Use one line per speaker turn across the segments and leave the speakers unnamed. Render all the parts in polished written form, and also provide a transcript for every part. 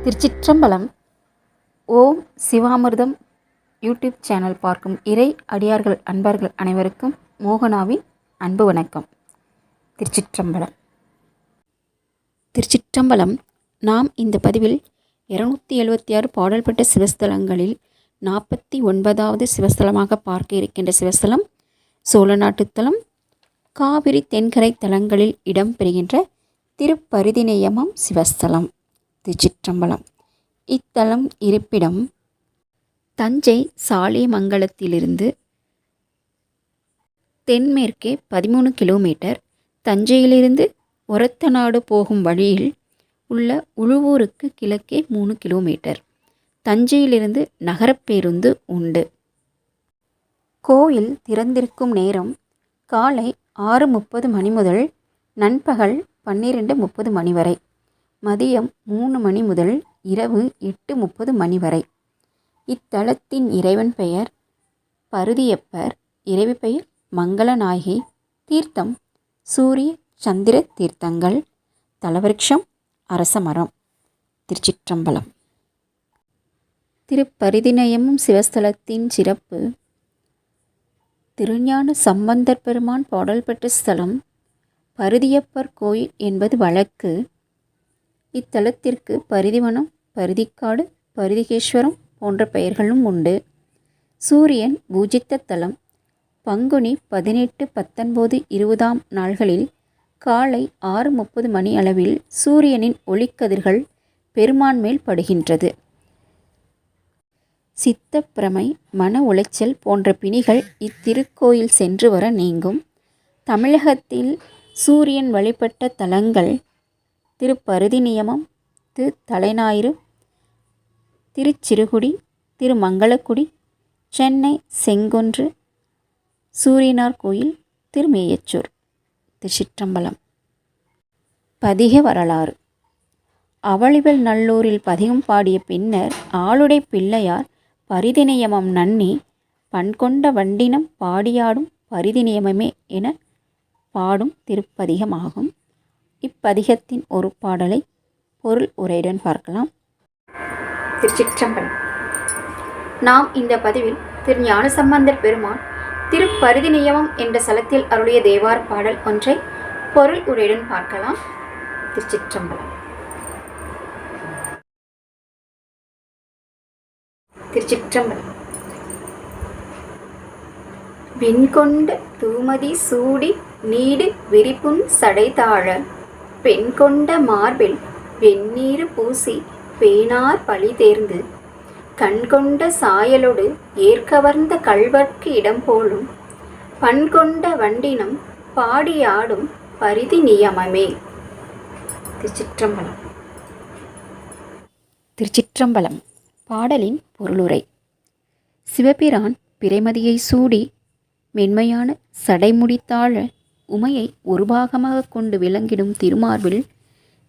திருச்சிற்றம்பலம். ஓம் சிவாமிர்தம் YouTube channel பார்க்கும் இறை அடியார்கள் அன்பர்கள் அனைவருக்கும் மோகனாவின் அன்பு வணக்கம். திருச்சிற்றம்பலம். திருச்சிற்றம்பலம். நாம் இந்த பதிவில் 276 பாடல்பட்ட சிவஸ்தலங்களில் 49வது சிவஸ்தலமாக பார்க்க இருக்கின்ற சிவஸ்தலம் சோழநாட்டுத்தலம் காவிரி தென்கரை தலங்களில் இடம்பெறுகின்ற திருப்பரிதிநெய்யமம் சிவஸ்தலம். திருச்சிற்றம்பலம். இத்தலம் இருப்பிடம் தஞ்சை சாலியமங்கலத்திலிருந்து தென்மேற்கே 13 கிலோமீட்டர், தஞ்சையிலிருந்து ஒரத்தநாடு போகும் வழியில் உள்ள உழுவூருக்கு கிழக்கே 3 கிலோமீட்டர். தஞ்சையிலிருந்து நகரப்பேருந்து உண்டு. கோயில் திறந்திருக்கும் நேரம் காலை 6:30 மணி முதல் நண்பகல் 12:30 மணி வரை, மதியம் 3 மணி முதல் இரவு 8:30 மணி வரை. இத்தலத்தின் இறைவன் பெயர் பருதியப்பர், இறைவி பெயர் மங்களநாயகி. தீர்த்தம் சூரிய சந்திர தீர்த்தங்கள். தலவிருட்சம் அரசமரம். திருச்சிற்றம்பலம். திருப்பரிதிநெய்யமம் சிவஸ்தலத்தின் சிறப்பு. திருஞான சம்பந்தர் பெருமான் பாடல் பெற்ற ஸ்தலம் பருதியப்பர் கோயில் என்பது வழக்கு. இத்தலத்திற்கு பரிதிவனம், பருதிக்காடு, பருதிகேஸ்வரம் போன்ற பெயர்களும் உண்டு. சூரியன் பூஜித்த தலம். பங்குனி 18, 19, 20 நாள்களில் காலை 6:30 மணி அளவில் சூரியனின் ஒளிக்கதிர்கள் பெருமான் மேல் படுகின்றது. சித்தப்பிரமை, மன உளைச்சல் போன்ற பிணிகள் இத்திருக்கோயில் சென்று வர நீங்கும். தமிழகத்தில் சூரியன் வழிபட்ட தலங்கள் திருப்பரிதிநெய்யமம், தலைஞாயிறு, திருச்சிறுகுடி, திருமங்களக்குடி, சென்னை செங்குன்று, சூரியனார் கோயில், திருமேயச்சூர். திருச்சிற்றம்பலம். பதிக வரலாறு. அவளிவள் நல்லூரில் பதிகம் பாடிய பின்னர் ஆளுடை பிள்ளையார் பரிதிநெய்யமம் நன்னி பண்கொண்ட வண்டினம் பாடியாடும் பரிதிநெய்யமமே என பாடும் திருப்பதிகமாகும். இப்பதிகத்தின் ஒரு பாடலை பொருள் உரையுடன் பார்க்கலாம். திருச்சிற்றம்பலம். நாம் இந்த பதிவில் திரு ஞானசம்பந்தர் பெருமான் திருப்பரிதிநெய்யமம் என்ற ஸ்தலத்தில் அருளிய தேவார பாடல் ஒன்றை பொருள் உரையுடன் பார்க்கலாம். திருச்சிற்றம்பலம். திருச்சிற்றம்பலம். வெண்கொண்ட தூமதி சூடி நீடு விரிப்புண் சடைதாழ பெண்கொண்ட மார்பில் வெந்நீரு பூசி பேனார் பழி தேர்ந்து கண்கொண்ட சாயலோடு ஏற்கவர்ந்த கள்வர்க்கு இடம் போலும் பண்கொண்ட வண்டினம் பாடியாடும் பரிதிநெய்யமமே. திருச்சிற்றம்பலம். திருச்சிற்றம்பலம். பாடலின் பொருளுரை. சிவபிரான் பிறைமதியை சூடி மென்மையான சடைமுடித்தாழ உமையை ஒரு பாகமாக கொண்டு விளங்கிடும் திருமார்பில்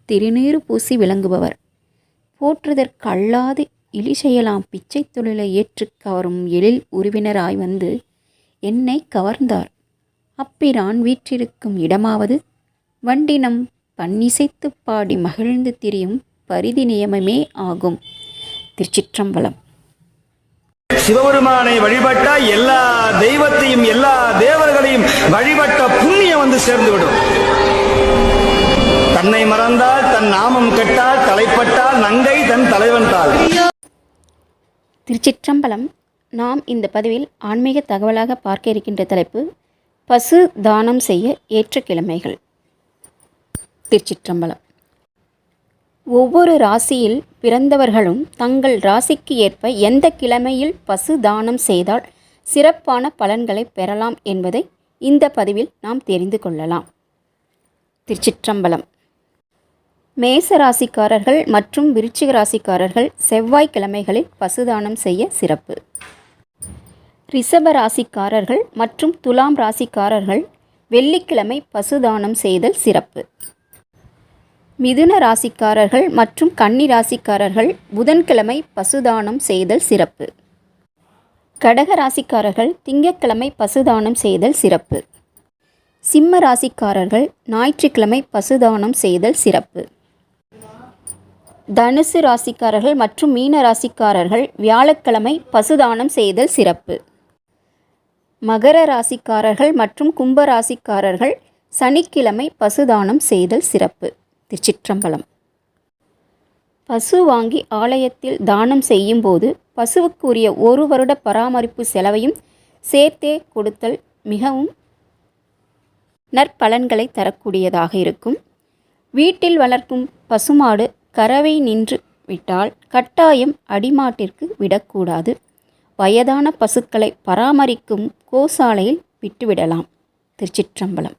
திருநீறு பூசி விளங்குபவர். போற்றுதற்கல்லாது இழிசெயலாம் பிச்சை தொழிலை ஏற்று கவரும் எழில் உருவினராய் வந்து என்னை கவர்ந்தார். அப்பிரான் வீற்றிருக்கும் இடமாவது வண்டினம் பன்னிசைத்து பாடி மகிழ்ந்து திரியும் பரிதிநெய்யமமே ஆகும். திருச்சிற்றம்பலம்.
சிவபெருமானை வழிபட்ட எல்லா தெய்வத்தையும் எல்லா தேவர்களையும் வழிபட்ட புண்ணியம் வந்து சேர்ந்துவிடும். தன்னை மறந்தால் தன் நாமம் கெட்டால் தலைப்பட்டால் நங்கை தன் தலைவன் தாள்.
திருச்சிற்றம்பலம். நாம் இந்த பதிவில் ஆன்மீக தகவலாக பார்க்க இருக்கின்ற தலைப்பு பசு தானம் செய்ய ஏற்ற கிழமைகள். திருச்சிற்றம்பலம். ஒவ்வொரு ராசியில் பிறந்தவர்களும் தங்கள் ராசிக்கு ஏற்ப எந்த கிழமையில் பசு தானம் செய்தால் சிறப்பான பலன்களை பெறலாம் என்பதை இந்த பதிவில் நாம் தெரிந்து கொள்ளலாம். திருச்சிற்றம்பலம். மேச ராசிக்காரர்கள் மற்றும் விருச்சிக ராசிக்காரர்கள் செவ்வாய்க்கிழமைகளில் பசுதானம் செய்ய சிறப்பு. ரிஷப ராசிக்காரர்கள் மற்றும் துலாம் ராசிக்காரர்கள் வெள்ளிக்கிழமை பசுதானம் செய்தல் சிறப்பு. மிதுன ராசிக்காரர்கள் மற்றும் கன்னி ராசிக்காரர்கள் புதன்கிழமை பசுதானம் செய்தல் சிறப்பு. கடக ராசிக்காரர்கள் திங்கட்கிழமை பசுதானம் செய்தல் சிறப்பு. சிம்ம ராசிக்காரர்கள் ஞாயிற்றுக்கிழமை பசுதானம் செய்தல் சிறப்பு. தனுசு ராசிக்காரர்கள் மற்றும் மீன ராசிக்காரர்கள் வியாழக்கிழமை பசுதானம் செய்தல் சிறப்பு. மகர ராசிக்காரர்கள் மற்றும் கும்ப ராசிக்காரர்கள் சனிக்கிழமை பசுதானம் செய்தல் சிறப்பு. திருச்சிற்றம்பலம். பசு வாங்கி ஆலயத்தில் தானம் செய்யும்போது பசுவுக்குரிய 1 வருட பராமரிப்பு செலவையும் சேர்த்தே கொடுத்தல் மிகவும் நற்பலன்களை தரக்கூடியதாக இருக்கும். வீட்டில் வளர்க்கும் பசுமாடு கறவை நின்று விட்டால் கட்டாயம் அடிமாட்டிற்கு விடக்கூடாது. வயதான பசுக்களை பராமரிக்கும் கோசாலையில் விட்டுவிடலாம். திருச்சிற்றம்பலம்.